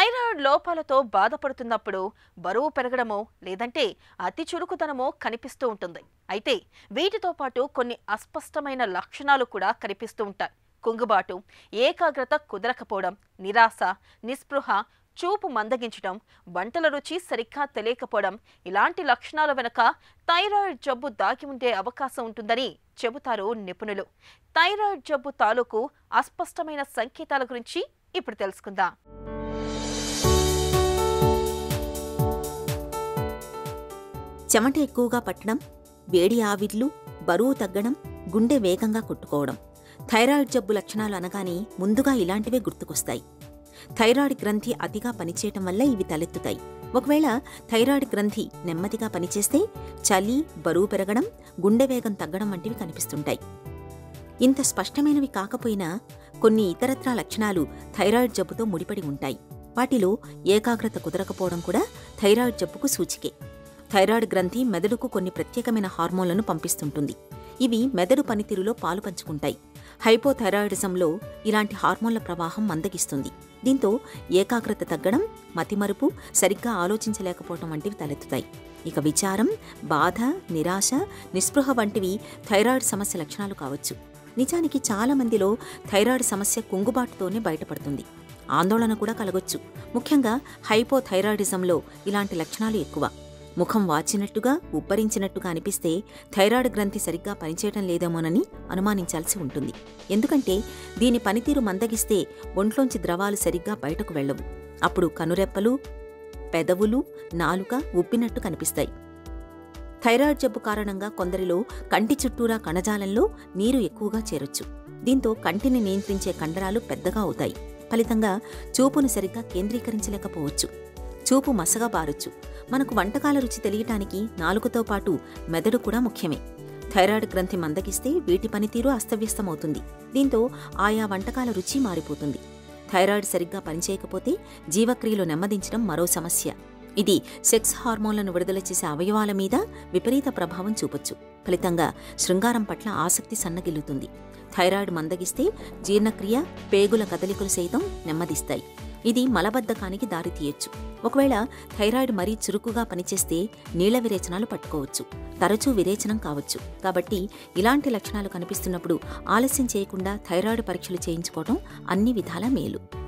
Thyroid లోపాలతో బాధపడుతున్నప్పుడు బరువు పెరగడమో లేదంటే అతి చురుకుతనమో కనిపిస్తూ ఉంటుంది. అయితే వీటితో పాటు కొన్ని అస్పష్టమైన లక్షణాలు కూడా కనిపిస్తూ ఉంటాయి. కుంగుబాటు, ఏకాగ్రత కుదరకపోవడం, నిరాశ, నిస్పృహ, చూపు మందగించడం, వంటల రుచి సరిగ్గా తెలియకపోవడం ఇలాంటి లక్షణాల వెనుక థైరాయిడ్ జబ్బు దాగి ఉండే అవకాశం ఉంటుందని చెబుతారు నిపుణులు. థైరాయిడ్ జబ్బు తాలూకు అస్పష్టమైన సంకేతాల గురించి ఇప్పుడు తెలుసుకుందాం. చెమట ఎక్కువగా పట్టడం, వేడి ఆవిర్లు, బరువు తగ్గడం, గుండె వేగంగా కొట్టుకోవడం. థైరాయిడ్ జబ్బు లక్షణాలు అనగానే ముందుగా ఇలాంటివే గుర్తుకొస్తాయి. థైరాయిడ్ గ్రంథి అతిగా పనిచేయటం వల్ల ఇవి తలెత్తుతాయి. ఒకవేళ థైరాయిడ్ గ్రంథి నెమ్మదిగా పనిచేస్తే చలి, బరువు పెరగడం, గుండె వేగం తగ్గడం వంటివి కనిపిస్తుంటాయి. ఇంత స్పష్టమైనవి కాకపోయినా కొన్ని ఇతరత్రా లక్షణాలు థైరాయిడ్ జబ్బుతో ముడిపడి ఉంటాయి. వాటిలో ఏకాగ్రత కుదరకపోవడం కూడా థైరాయిడ్ జబ్బుకు సూచికే. థైరాయిడ్ గ్రంథి మెదడుకు కొన్ని ప్రత్యేకమైన హార్మోన్లను పంపిస్తుంటుంది. ఇవి మెదడు పనితీరులో పాలు పంచుకుంటాయి. హైపోథైరాయిడిజంలో ఇలాంటి హార్మోన్ల ప్రవాహం మందగిస్తుంది. దీంతో ఏకాగ్రత తగ్గడం, మతిమరుపు, సరిగ్గా ఆలోచించలేకపోవడం వంటివి తలెత్తుతాయి. ఇక విచారం, బాధ, నిరాశ, నిస్పృహ వంటివి థైరాయిడ్ సమస్య లక్షణాలు కావచ్చు. నిజానికి చాలా మందిలో థైరాయిడ్ సమస్య కుంగుబాటుతోనే బయటపడుతుంది. ఆందోళన కూడా కలగొచ్చు. ముఖ్యంగా హైపోథైరాయిడిజంలో ఇలాంటి లక్షణాలు ఎక్కువ. ముఖం వాచినట్టుగా, ఉబ్బరించినట్టుగా అనిపిస్తే థైరాయిడ్ గ్రంథి సరిగ్గా పనిచేయటం లేదేమోనని అనుమానించాల్సి ఉంటుంది. ఎందుకంటే దీని పనితీరు మందగిస్తే ఒంట్లోంచి ద్రవాలు సరిగ్గా బయటకు వెళ్లవు. అప్పుడు కనురెప్పలు, పెదవులు, నాలుక ఉబ్బినట్టు కనిపిస్తాయి. థైరాయిడ్ జబ్బు కారణంగా కొందరిలో కంటి చుట్టూరా కణజాలంలో నీరు ఎక్కువగా చేరొచ్చు. దీంతో కంటిని నియంత్రించే కండరాలు పెద్దగా అవుతాయి. ఫలితంగా చూపును సరిగ్గా కేంద్రీకరించలేకపోవచ్చు. చూపు మసగా బారొచ్చు. మనకు వంటకాల రుచి తెలియటానికి నాలుకతో పాటు మెదడు కూడా ముఖ్యమే. థైరాయిడ్ గ్రంథి మందగిస్తే వీటి పనితీరు అస్తవ్యస్తమవుతుంది. దీంతో ఆయా వంటకాల రుచి మారిపోతుంది. థైరాయిడ్ సరిగ్గా పనిచేయకపోతే జీవక్రియలు నెమ్మదించడం మరో సమస్య. ఇది సెక్స్ హార్మోన్లను విడుదల చేసే అవయవాల మీద విపరీత ప్రభావం చూపొచ్చు. ఫలితంగా శృంగారం పట్ల ఆసక్తి సన్నగిల్లుతుంది. థైరాయిడ్ మందగిస్తే జీర్ణక్రియ, పేగుల కదలికలు సైతం నెమ్మదిస్తాయి. ఇది మలబద్ధకానికి దారితీయొచ్చు. ఒకవేళ థైరాయిడ్ మరీ చురుకుగా పనిచేస్తే నీళ్ల విరేచనాలు పట్టుకోవచ్చు. తరచూ విరేచనం కావచ్చు. కాబట్టి ఇలాంటి లక్షణాలు కనిపిస్తున్నప్పుడు ఆలస్యం చేయకుండా థైరాయిడ్ పరీక్షలు చేయించుకోవడం అన్ని విధాలా మేలు.